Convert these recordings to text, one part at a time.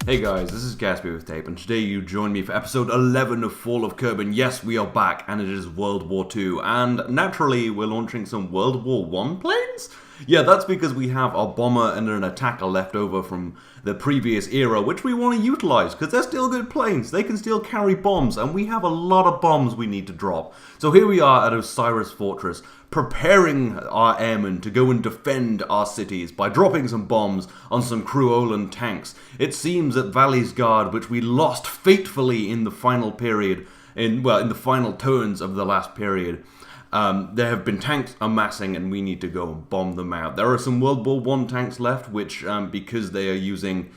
Hey guys, this is Gatsby with Tape, and today you join me for episode 11 of Fall of Kerbin. Yes, we are back, and it is World War II, and naturally, we're launching some World War I planes? Yeah, that's because we have our bomber and an attacker left over from the previous era, which we want to utilize, because they're still good planes. They can still carry bombs, and we have a lot of bombs we need to drop. So here we are at Osiris Fortress, preparing our airmen to go and defend our cities by dropping some bombs on some Kruolan tanks. It seems that Valley's Guard, which we lost fatefully in the final period, in the final turns of the last period, there have been tanks amassing and we need to go and bomb them out. There are some World War I tanks left, which, because they are using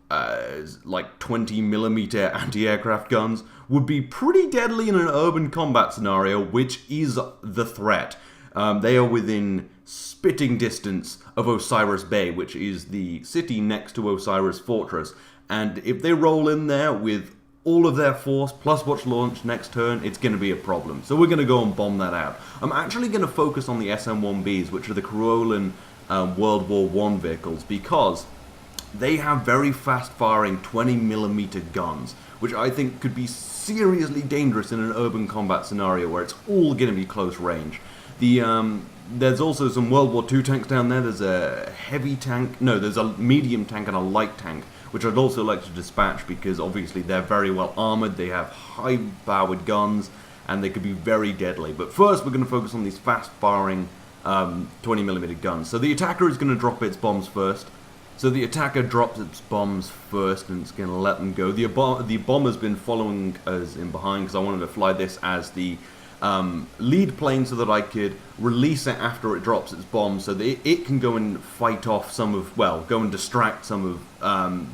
like 20mm anti-aircraft guns, would be pretty deadly in an urban combat scenario, which is the threat. They are within spitting distance of Osiris Bay, which is the city next to Osiris Fortress. And if they roll in there with all of their force, plus what's launched next turn, it's going to be a problem. So we're going to go and bomb that out. I'm actually going to focus on the SM-1Bs, which are the Kruolan World War I vehicles, because they have very fast-firing 20mm guns, which I think could be seriously dangerous in an urban combat scenario where it's all going to be close range. There's also some World War II tanks down there. There's a heavy tank. No, there's a medium tank and a light tank, which I'd also like to dispatch because obviously they're very well armored. They have high-powered guns, and they could be very deadly. But first, we're going to focus on these fast-firing 20mm guns. So the attacker is going to drop its bombs first. So the attacker drops its bombs first, and it's going to let them go. The bomber's been following us in behind because I wanted to fly this as the lead plane so that I could release it after it drops its bomb so that it can go and fight off go and distract some of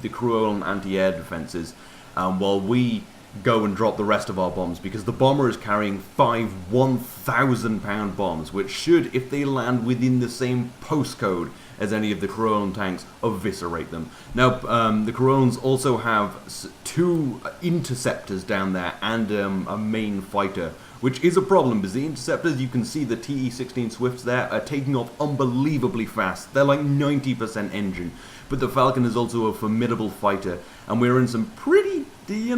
the Kruolan anti-air defenses while we go and drop the rest of our bombs, because the bomber is carrying 5 1,000-pound bombs, which should, if they land within the same postcode as any of the Kruolan tanks, eviscerate them. Now, the Kruolans also have 2 interceptors down there and a main fighter, which is a problem, because the interceptors, you can see the TE-16 Swifts there, are taking off unbelievably fast. They're like 90% engine. But the Falcon is also a formidable fighter, and we're in some pretty,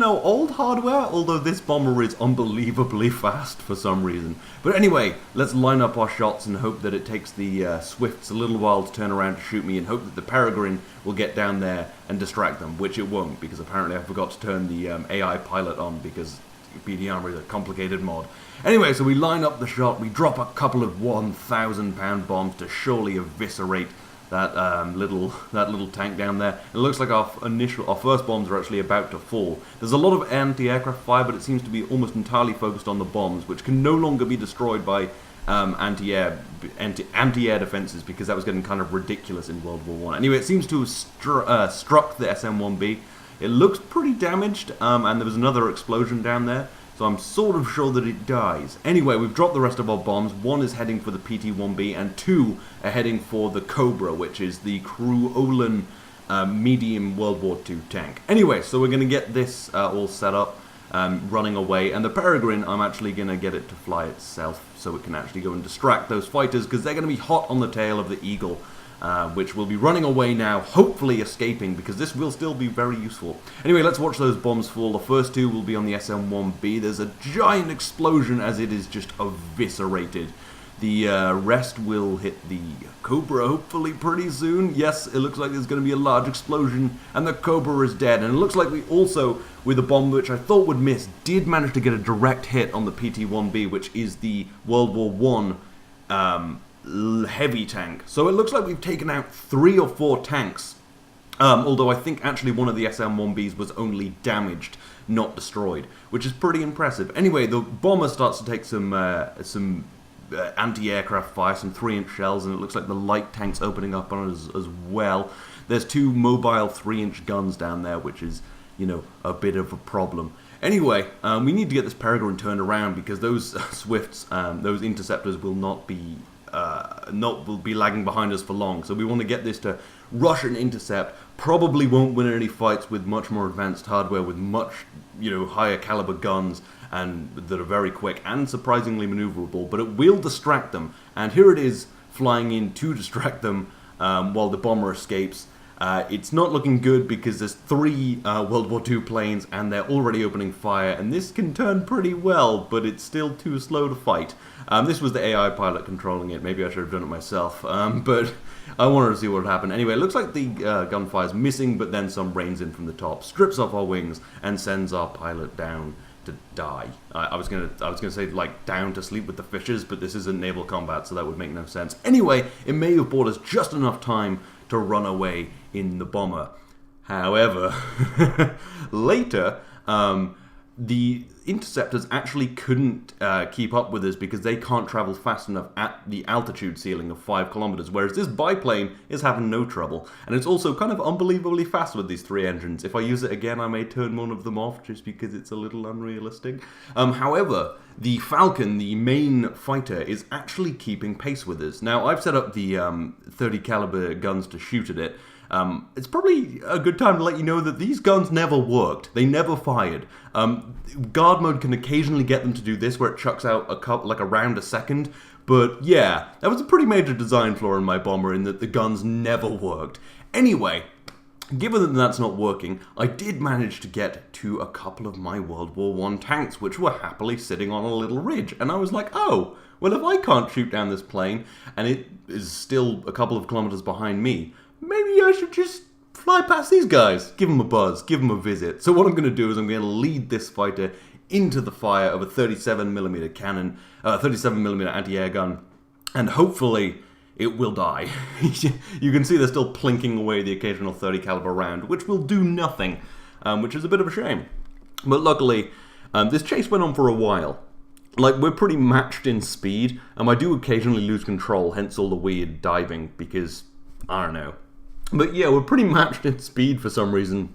old hardware, although this bomber is unbelievably fast for some reason. But anyway, let's line up our shots and hope that it takes the Swifts a little while to turn around to shoot me, and hope that the Peregrine will get down there and distract them, which it won't, because apparently I forgot to turn the AI pilot on, because PD Armor is a complicated mod. Anyway, so we line up the shot, we drop a couple of 1,000-pound bombs to surely eviscerate that little tank down there. It looks like our first bombs are actually about to fall. There's a lot of anti-aircraft fire, but it seems to be almost entirely focused on the bombs, which can no longer be destroyed by anti-air defenses, because that was getting kind of ridiculous in World War I. Anyway, it seems to have struck the SM-1B. It looks pretty damaged, and there was another explosion down there, so I'm sort of sure that it dies. Anyway, we've dropped the rest of our bombs. 1 is heading for the PT-1B, and 2 are heading for the Cobra, which is the Kruolan medium World War II tank. Anyway, so we're going to get this all set up, running away, and the Peregrine, I'm actually going to get it to fly itself, so it can actually go and distract those fighters, because they're going to be hot on the tail of the Eagle, which will be running away now, hopefully escaping, because this will still be very useful. Anyway, let's watch those bombs fall. The first 2 will be on the SM-1B. There's a giant explosion as it is just eviscerated. The rest will hit the Cobra hopefully pretty soon. Yes, it looks like there's going to be a large explosion, and the Cobra is dead. And it looks like we also, with a bomb which I thought would miss, did manage to get a direct hit on the PT-1B, which is the World War I heavy tank. So it looks like we've taken out 3 or 4 tanks, although I think actually one of the SM-1Bs was only damaged, not destroyed, which is pretty impressive. Anyway, the bomber starts to take some anti-aircraft fire, some 3-inch shells, and it looks like the light tank's opening up on us as well. There's 2 mobile 3-inch guns down there, which is, a bit of a problem. Anyway, we need to get this Peregrine turned around, because those Swifts, those interceptors will not be lagging behind us for long. So we want to get this to rush and intercept. Probably won't win any fights with much more advanced hardware, with much higher caliber guns, and that are very quick and surprisingly maneuverable, but it will distract them. And here it is flying in to distract them while the bomber escapes. It's not looking good because there's 3 World War II planes and they're already opening fire, and this can turn pretty well, but it's still too slow to fight. This was the AI pilot controlling it. Maybe I should have done it myself, but I wanted to see what would happen. Anyway, it looks like the gunfire's missing, but then some rains in from the top, strips off our wings, and sends our pilot down to die. I was gonna say like down to sleep with the fishes, but this isn't naval combat, so that would make no sense. Anyway, it may have bought us just enough time to run away in the bomber. However, later, the interceptors actually couldn't keep up with us because they can't travel fast enough at the altitude ceiling of 5 kilometers, whereas this biplane is having no trouble. And it's also kind of unbelievably fast with these 3 engines. If I use it again, I may turn one of them off just because it's a little unrealistic. However, the Falcon, the main fighter, is actually keeping pace with us. Now, I've set up the 30 caliber guns to shoot at it. It's probably a good time to let you know that these guns never worked. They never fired. Guard mode can occasionally get them to do this, where it chucks out a round a second. But yeah, that was a pretty major design flaw in my bomber, in that the guns never worked. Anyway, given that that's not working, I did manage to get to a couple of my World War I tanks, which were happily sitting on a little ridge. And I was like, oh, well, if I can't shoot down this plane, and it is still a couple of kilometers behind me, maybe I should just fly past these guys, give them a buzz, give them a visit. So what I'm going to do is I'm going to lead this fighter into the fire of a 37mm cannon, 37mm anti-air gun, and hopefully it will die. You can see they're still plinking away the occasional 30 caliber round, which will do nothing, which is a bit of a shame. But luckily, this chase went on for a while. Like, we're pretty matched in speed, and I do occasionally lose control, hence all the weird diving, because, I don't know. But yeah, we're pretty matched in speed for some reason.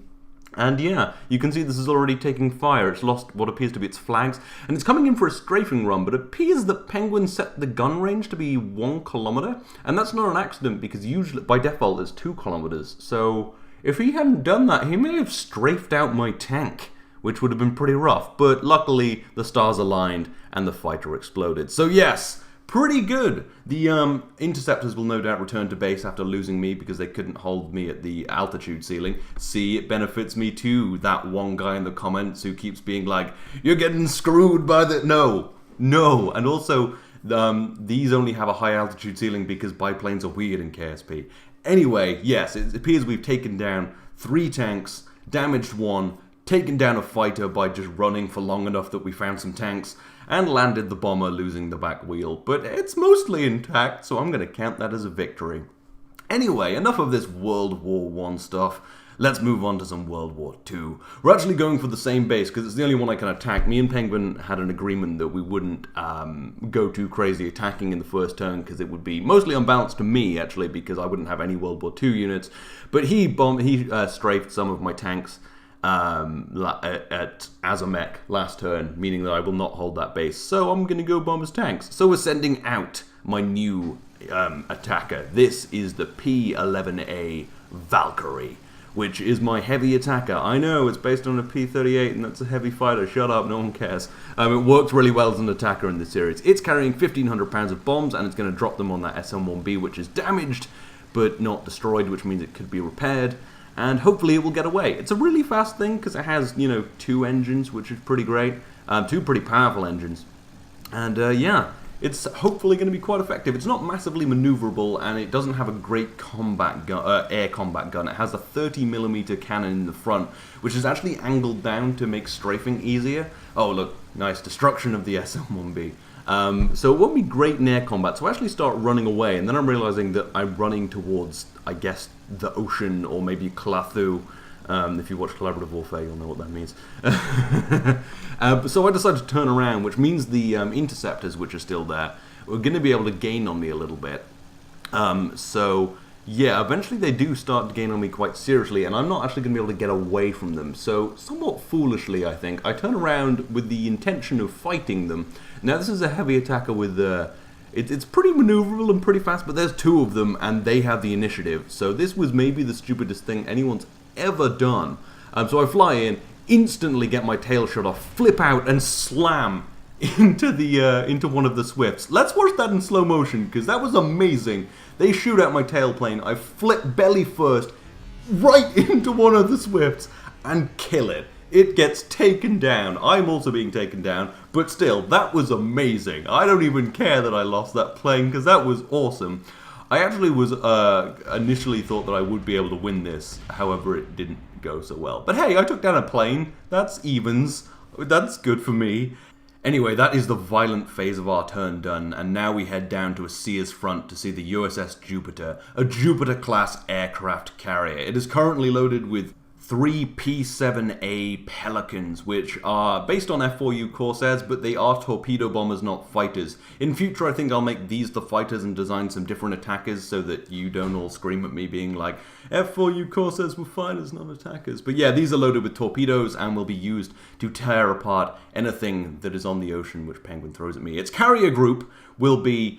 And yeah, you can see this is already taking fire. It's lost what appears to be its flags, and it's coming in for a strafing run, but it appears that Penguin set the gun range to be 1 kilometer, and that's not an accident because usually, by default, it's 2 kilometers. So if he hadn't done that, he may have strafed out my tank, which would have been pretty rough. But luckily, the stars aligned and the fighter exploded. So yes, pretty good. The interceptors will no doubt return to base after losing me because they couldn't hold me at the altitude ceiling. See, it benefits me too. That one guy in the comments who keeps being like, you're getting screwed by the... No. And also, these only have a high altitude ceiling because biplanes are weird in KSP. Anyway, yes, it appears we've taken down 3 tanks, damaged 1, taken down a fighter by just running for long enough that we found some tanks, and landed the bomber, losing the back wheel. But it's mostly intact, so I'm going to count that as a victory. Anyway, enough of this World War I stuff. Let's move on to some World War II. We're actually going for the same base, because it's the only one I can attack. Me and Penguin had an agreement that we wouldn't go too crazy attacking in the first turn, because it would be mostly unbalanced to me, actually, because I wouldn't have any World War II units. But he strafed some of my tanks as a mech last turn, meaning that I will not hold that base. So I'm going to go bomb his tanks. So we're sending out my new attacker. This is the P-11A Valkyrie, which is my heavy attacker. I know, it's based on a P-38, and that's a heavy fighter. Shut up, no one cares. It works really well as an attacker in this series. It's carrying 1,500 pounds of bombs, and it's going to drop them on that SM-1B, which is damaged, but not destroyed, which means it could be repaired. And hopefully it will get away. It's a really fast thing because it has, 2 engines, which is pretty great. 2 pretty powerful engines. And yeah, it's hopefully going to be quite effective. It's not massively maneuverable, and it doesn't have a great combat gun, air combat gun. It has a 30mm cannon in the front, which is actually angled down to make strafing easier. Oh look, nice destruction of the SM-1B. So it won't be great in air combat, so I actually start running away, and then I'm realizing that I'm running towards, I guess, the ocean, or maybe Clathu. If you watch Collaborative Warfare, you'll know what that means. So I decided to turn around, which means the interceptors, which are still there, are going to be able to gain on me a little bit. So yeah, eventually they do start to gain on me quite seriously, and I'm not actually going to be able to get away from them. So somewhat foolishly, I think, I turn around with the intention of fighting them. Now this is a heavy attacker with it's pretty maneuverable and pretty fast, but there's 2 of them, and they have the initiative. So this was maybe the stupidest thing anyone's ever done. So I fly in, instantly get my tail shot off, flip out, and slam into one of the Swifts. Let's watch that in slow motion, because that was amazing. They shoot at my tailplane, I flip belly first, right into one of the Swifts and kill it. It gets taken down. I'm also being taken down, but still, that was amazing. I don't even care that I lost that plane, because that was awesome. I actually was initially thought that I would be able to win this, however it didn't go so well. But hey, I took down a plane. That's evens. That's good for me. Anyway, that is the violent phase of our turn done, and now we head down to a Sears front to see the USS Jupiter, a Jupiter-class aircraft carrier. It is currently loaded with 3 P-7A Pelicans, which are based on F-4U Corsairs, but they are torpedo bombers, not fighters. In future, I think I'll make these the fighters and design some different attackers so that you don't all scream at me being like, F-4U Corsairs were fighters, not attackers. But yeah, these are loaded with torpedoes and will be used to tear apart anything that is on the ocean which Penguin throws at me. Its carrier group will be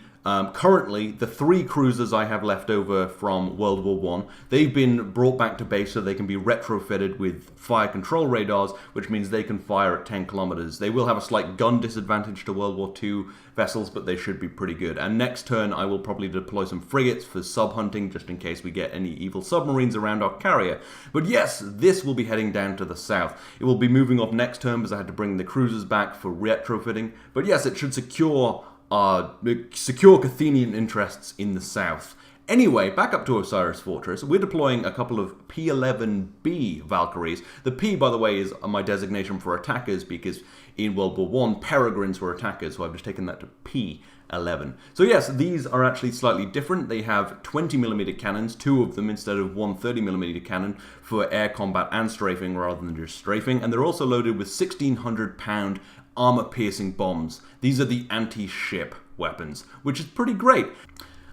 currently the 3 cruisers I have left over from World War I. They've been brought back to base so they can be retrofitted with fire control radars, which means they can fire at 10 kilometers. They will have a slight gun disadvantage to World War II vessels, but they should be pretty good. And next turn, I will probably deploy some frigates for sub-hunting, just in case we get any evil submarines around our carrier. But yes, this will be heading down to the south. It will be moving off next turn because I had to bring the cruisers back for retrofitting. But yes, it should secure Cathenian interests in the south. Anyway, back up to Osiris Fortress. We're deploying a couple of P-11B Valkyries. The P, by the way, is my designation for attackers because in World War I, peregrines were attackers, so I've just taken that to P-11. So yes, these are actually slightly different. They have 20mm cannons, 2 of them instead of one 30mm cannon for air combat and strafing rather than just strafing, and they're also loaded with 1,600-pound armor-piercing bombs. These are the anti-ship weapons, which is pretty great.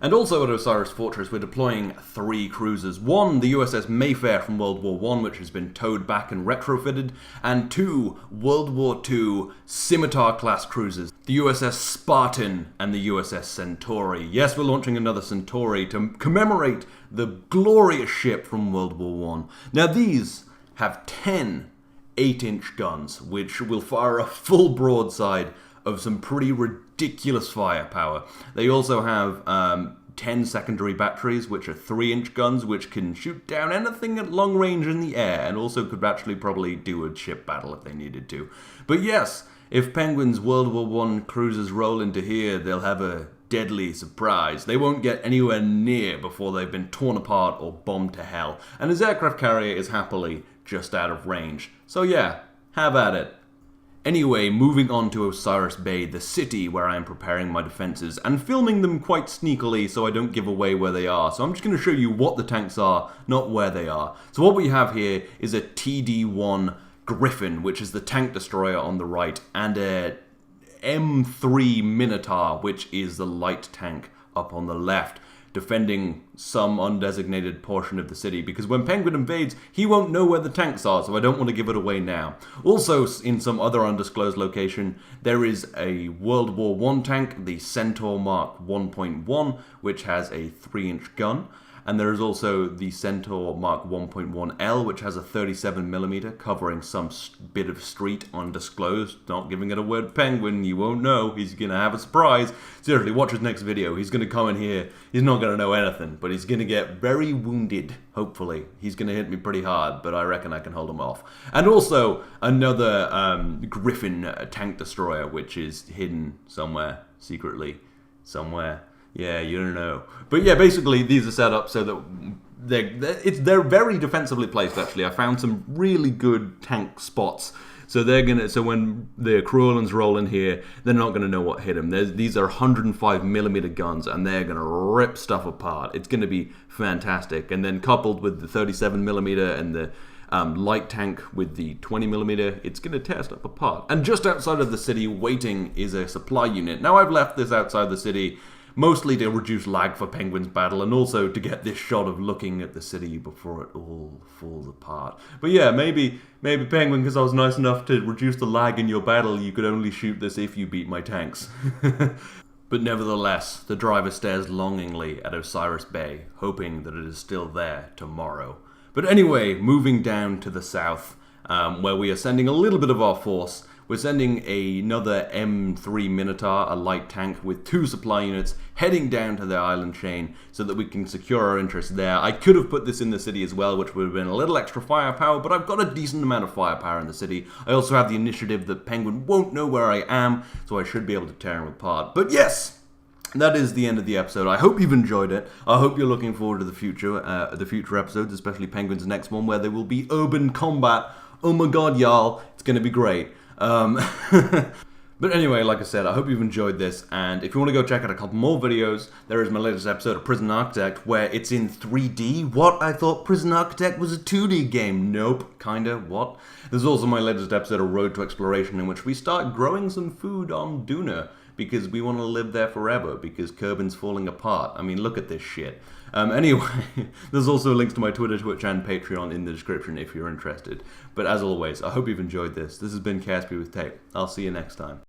And also at Osiris Fortress, we're deploying 3 cruisers. 1, the USS Mayfair from World War I, which has been towed back and retrofitted, and 2, World War II Scimitar-class cruisers, the USS Spartan and the USS Centauri. Yes, we're launching another Centauri to commemorate the glorious ship from World War I. Now these have 10 8-inch guns, which will fire a full broadside of some pretty ridiculous firepower. They also have 10 secondary batteries, which are 3-inch guns, which can shoot down anything at long range in the air, and also could actually probably do a ship battle if they needed to. But yes, if Penguin's World War I cruisers roll into here, they'll have a deadly surprise. They won't get anywhere near before they've been torn apart or bombed to hell. And his aircraft carrier is happily just out of range. So yeah, have at it. Anyway, moving on to Osiris Bay, the city where I am preparing my defenses and filming them quite sneakily so I don't give away where they are. So I'm just going to show you what the tanks are, not where they are. So what we have here is a TD-1 Griffin, which is the tank destroyer on the right, and a M3 Minotaur, which is the light tank up on the left, defending some undesignated portion of the city, because when Penguin invades, he won't know where the tanks are, so I don't want to give it away now. Also, in some other undisclosed location, there is a World War I tank, the Centaur Mark 1.1, which has a 3-inch gun. And there is also the Centaur Mark 1.1L, which has a 37mm covering some bit of street undisclosed. Not giving it a word, Penguin, you won't know. He's going to have a surprise. Seriously, watch his next video. He's going to come in here. He's not going to know anything, but he's going to get very wounded, hopefully. He's going to hit me pretty hard, but I reckon I can hold him off. And also another Griffin tank destroyer, which is hidden somewhere, secretly, somewhere. Yeah, you don't know. But yeah, basically these are set up so that they're very defensively placed. Actually, I found some really good tank spots. So when the Kruolans roll in here, they're not gonna know what hit them. These are 105mm guns, and they're gonna rip stuff apart. It's gonna be fantastic. And then coupled with the 37mm and the light tank with the 20mm, it's going to tear stuff apart. And just outside of the city, waiting, is a supply unit. Now I've left this outside the city mostly to reduce lag for Penguin's battle, and also to get this shot of looking at the city before it all falls apart. But yeah, maybe Penguin, because I was nice enough to reduce the lag in your battle, you could only shoot this if you beat my tanks. But nevertheless, the driver stares longingly at Osiris Bay, hoping that it is still there tomorrow. But anyway, moving down to the south, where we are sending a little bit of our force, we're sending another M3 Minotaur, a light tank with 2 supply units, heading down to the island chain so that we can secure our interests there. I could have put this in the city as well, which would have been a little extra firepower, but I've got a decent amount of firepower in the city. I also have the initiative that Penguin won't know where I am, so I should be able to tear him apart. But yes! That is the end of the episode. I hope you've enjoyed it. I hope you're looking forward to the future episodes, especially Penguin's next one, where there will be urban combat. Oh my god, y'all, it's going to be great. But anyway, like I said, I hope you've enjoyed this, and if you want to go check out a couple more videos, there is my latest episode of Prison Architect, where it's in 3D. What? I thought Prison Architect was a 2D game. Nope, kinda, what? There's also my latest episode of Road to Exploration, in which we start growing some food on Duna, because we want to live there forever, because Kerbin's falling apart. I mean, look at this shit. Anyway, there's also links to my Twitter, Twitch, and Patreon in the description if you're interested. But as always, I hope you've enjoyed this. This has been Caspi with Tape. I'll see you next time.